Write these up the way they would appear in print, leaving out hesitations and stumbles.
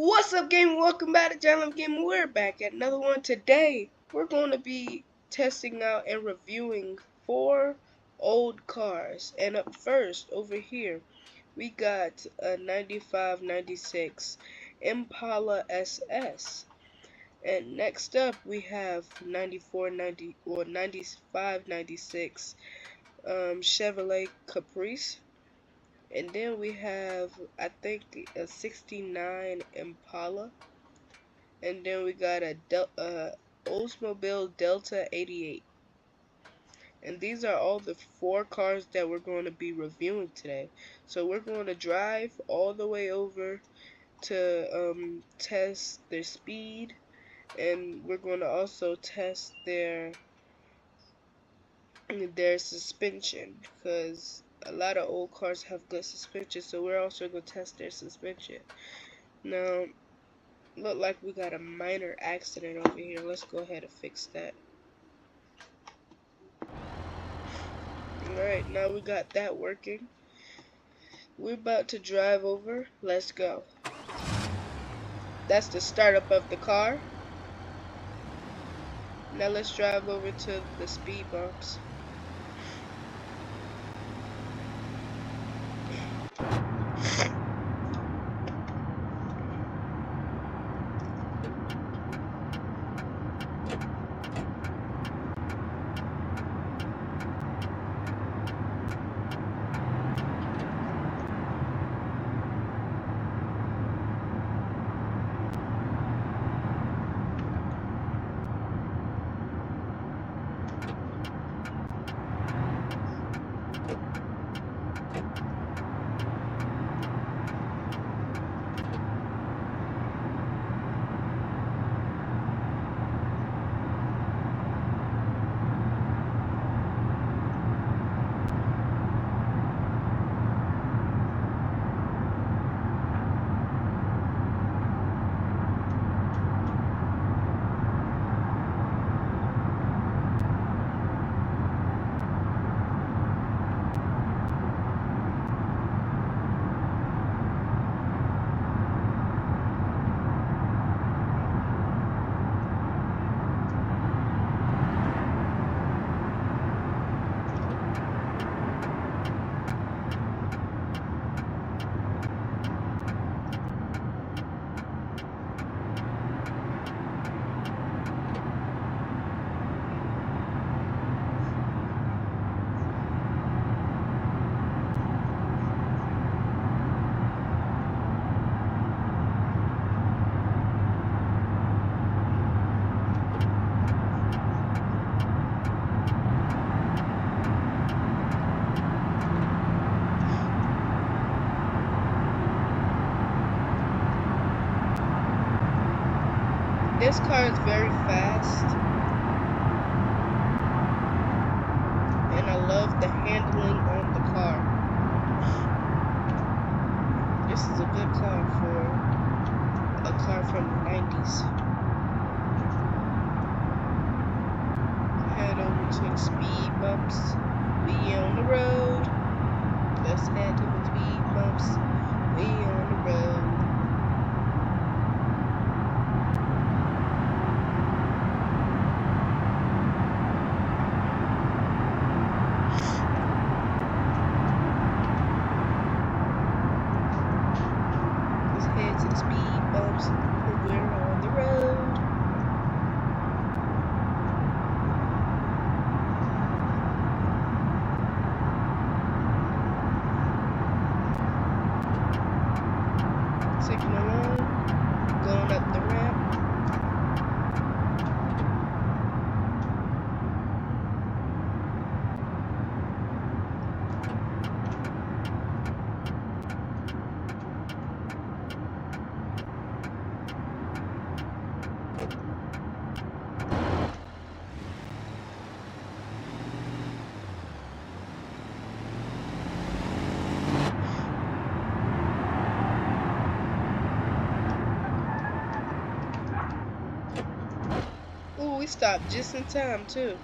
What's up, game? Welcome back to Channel of Game. We're back at another one. Today, we're going to be testing out and reviewing 4 old cars. And up first, over here, we got a 95-96 Impala SS. And next up, we have 94-90 or 95-96 Chevrolet Caprice. And then we have, I think, a 69 Impala. And then we got a Oldsmobile Delta 88. And these are all the 4 cars that we're going to be reviewing today. So we're going to drive all the way over to test their speed. And we're going to also test their suspension, because a lot of old cars have good suspension, so we're also going to test their suspension. Now, look like we got a minor accident over here. Let's go ahead and fix that. Alright, now we got that working. We're about to drive over. Let's go. That's the startup of the car. Now let's drive over to the speed bumps. This car is very fast, and I love the handling on the car. This is a good car for a car from the 90s. Head over to the speed bumps. We on the road. Let's head to the speed bumps. We on the road. To the speed bumps, we're on the road. Signal on, going up the ramp. Ooh, we stopped just in time too.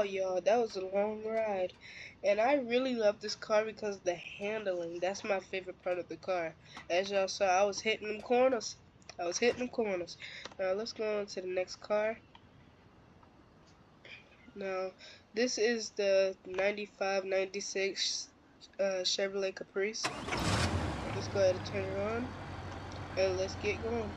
Wow, y'all, that was a long ride. And I really love this car because the handling, that's my favorite part of the car. As y'all saw, I was hitting them corners. Now let's go on to the next car. Now, this is the 95, 96 Chevrolet Caprice. Let's go ahead and turn it on, and let's get going.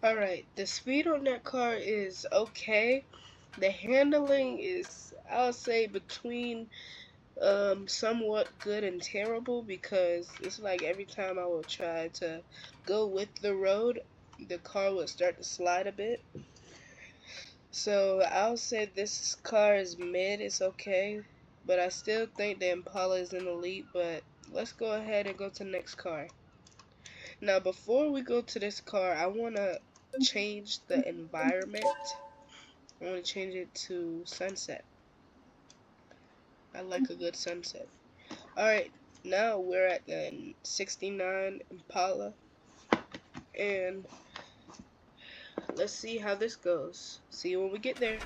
Alright, the speed on that car is okay. The handling is, I'll say, between somewhat good and terrible, because it's like every time I will try to go with the road, the car will start to slide a bit. So I'll say this car is mid, it's okay, but I still think the Impala is an elite. But let's go ahead and go to the next car. Now before we go to this car, I want to change the environment. I want to change it to sunset. I like a good sunset. Alright, now we're at the 69 Impala, and let's see how this goes. See you when we get there.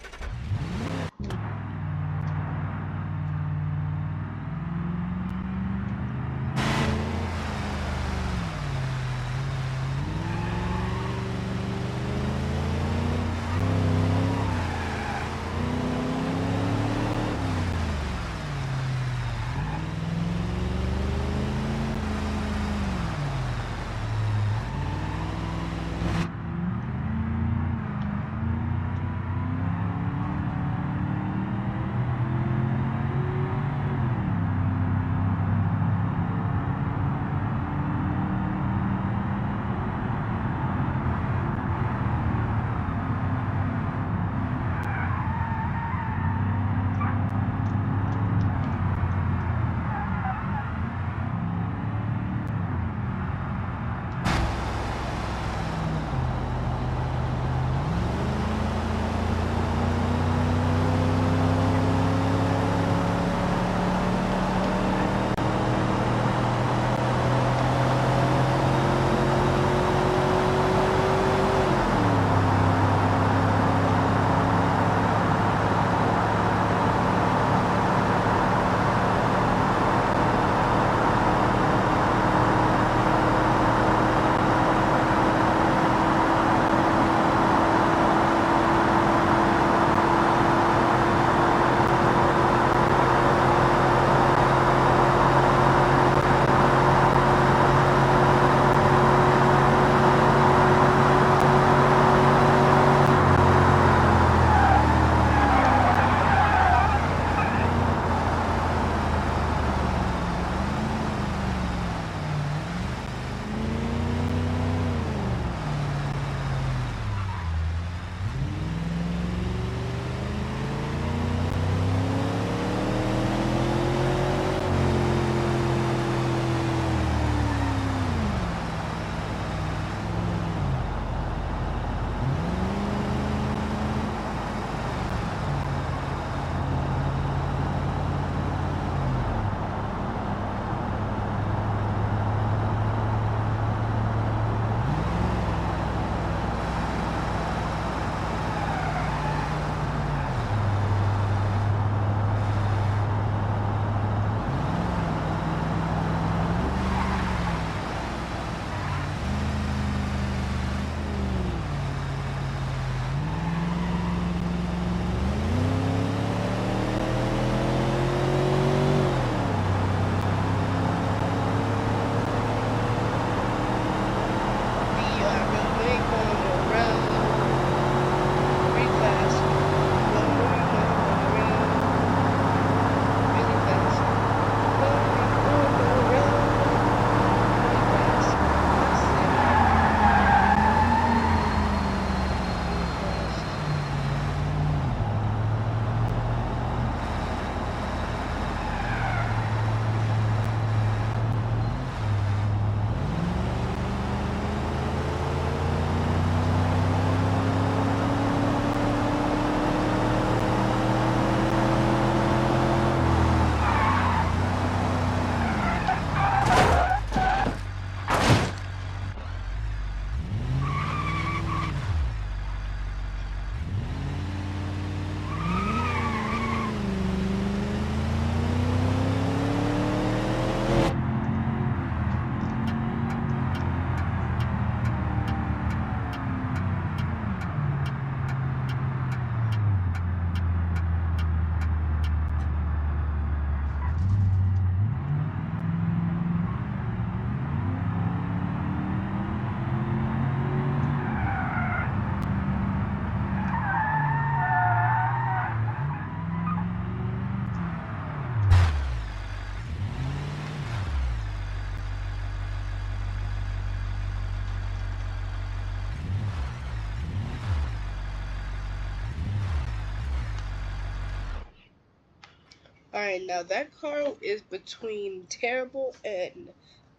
Alright, now that car is between terrible and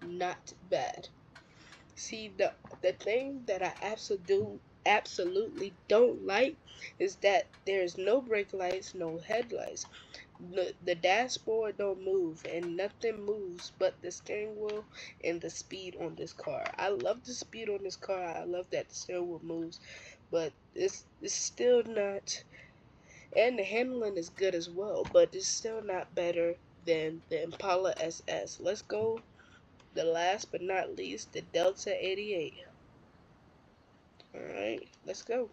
not bad. See, the thing that I absolutely don't like is that there's no brake lights, no headlights. The dashboard don't move, and nothing moves but the steering wheel and the speed on this car. I love the speed on this car. I love that the steering wheel moves, but it's still not. And the handling is good as well, but it's still not better than the Impala SS. Let's go. The last but not least, the Delta 88. Alright, let's go.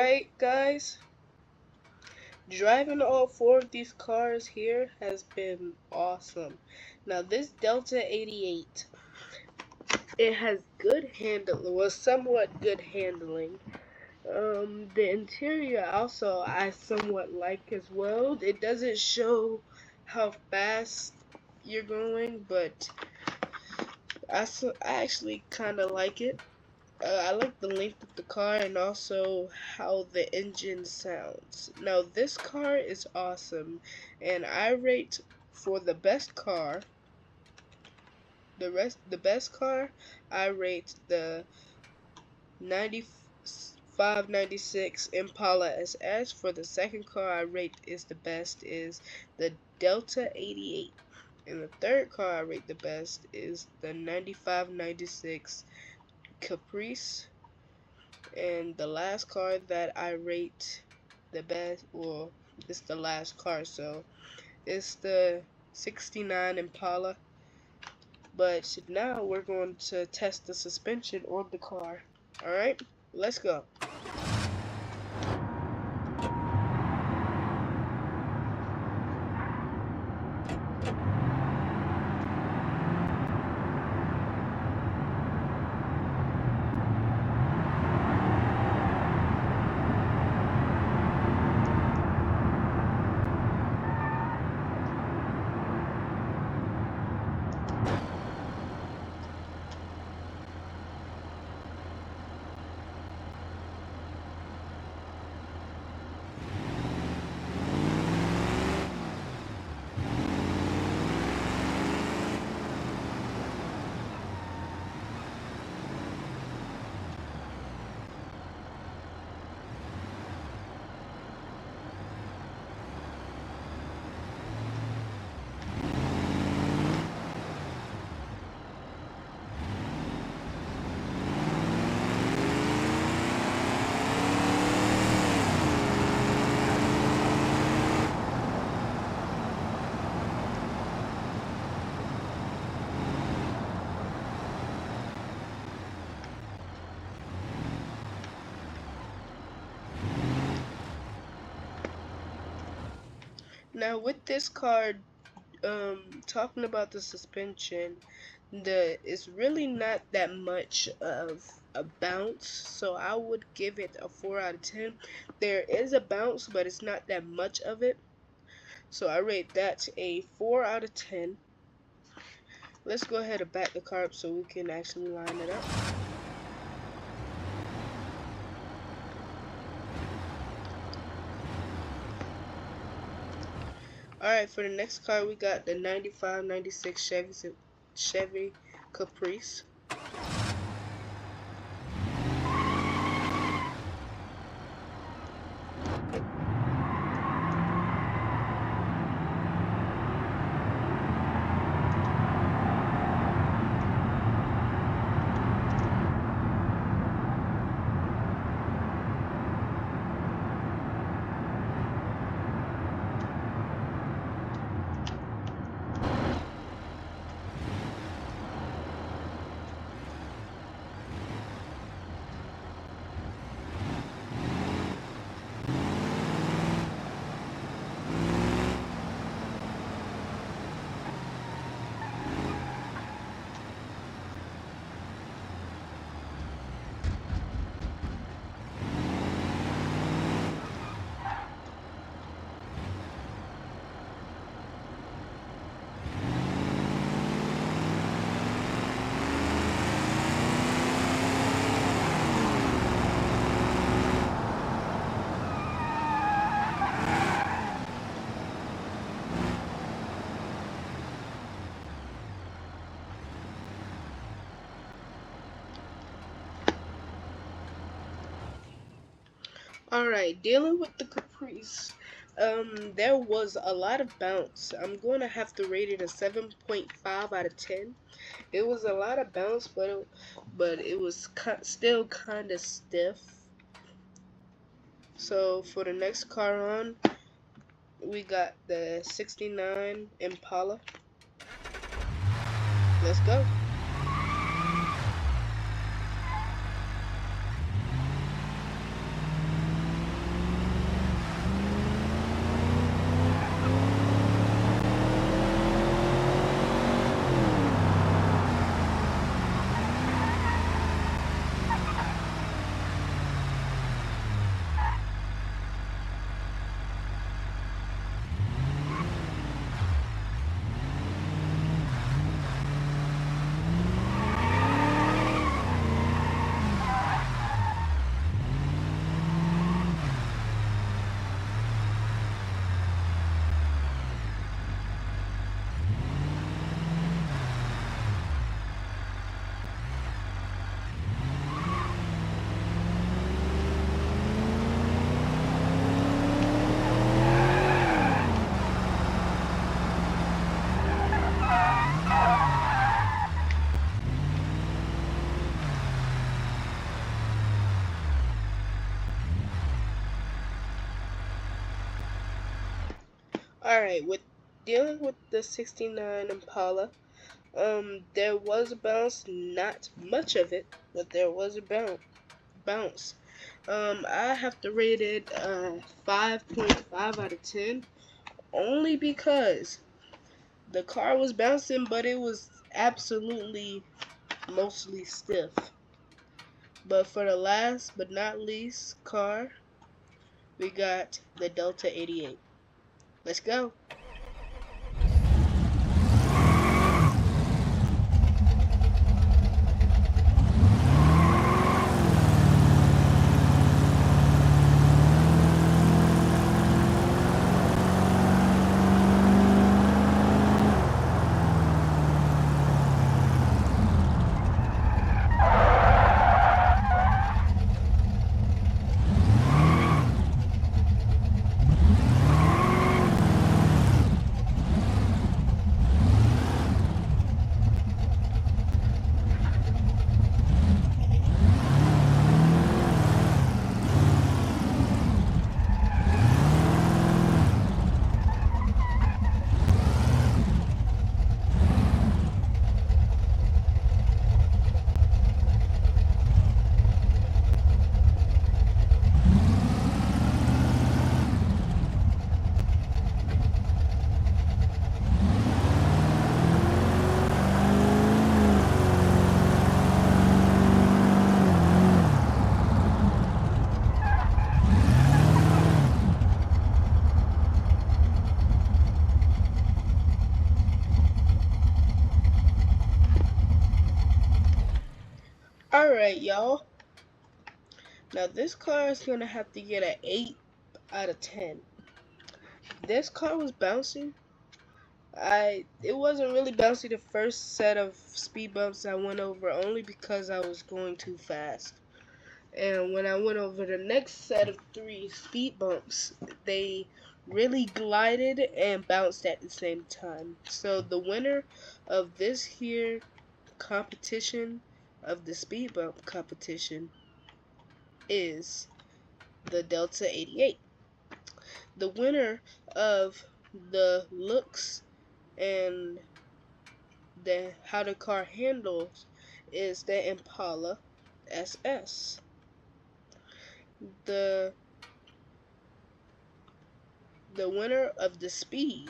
Alright guys, driving all 4 of these cars here has been awesome. Now this Delta 88, it has good handling, well, somewhat good handling. The interior also I somewhat like as well. It doesn't show how fast you're going, but I actually kind of like it. I like the length of the car and also how the engine sounds. Now this car is awesome, and I rate for the best car, the best car, I rate the 9596 Impala SS. For the second car I rate is the best is the Delta 88. And the third car I rate the best is the 9596 Caprice. And the last car that I rate the best, well, it's the last car, so it's the 69 Impala. But now we're going to test the suspension on the car. Alright, let's go. Now with this car, talking about the suspension, it's really not that much of a bounce, so I would give it a 4 out of 10. There is a bounce, but it's not that much of it, so I rate that a 4 out of 10. Let's go ahead and back the car up so we can actually line it up. Alright, for the next car we got the 9596 Chevy Caprice. Alright, dealing with the Caprice, there was a lot of bounce. I'm going to have to rate it a 7.5 out of 10. It was a lot of bounce, but it was still kind of stiff. So for the next car on, we got the 69 Impala. Let's go. Alright, with dealing with the 69 Impala, there was a bounce, not much of it, but there was a bounce. I have to rate it 5.5 out of 10, only because the car was bouncing, but it was absolutely mostly stiff. But for the last but not least car, we got the Delta 88. Let's go. Alright, y'all. Now this car is gonna have to get an 8 out of 10. This car was bouncing. It wasn't really bouncy the first set of speed bumps I went over, only because I was going too fast. And when I went over the next set of 3 speed bumps, they really glided and bounced at the same time. So the winner of this here competition, of the speed bump competition, is the Delta 88. The winner of the looks and how the car handles is the Impala SS. The winner of the speed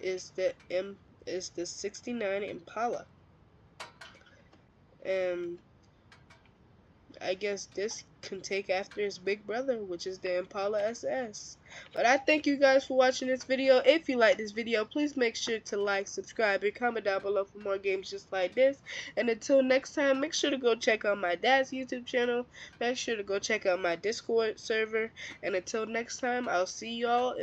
is the 69 Impala. And I guess this can take after his big brother, which is the Impala SS. But I thank you guys for watching this video. If you like this video, please make sure to like, subscribe, and comment down below for more games just like this. And until next time, make sure to go check out my dad's YouTube channel. Make sure to go check out my Discord server. And until next time, I'll see y'all.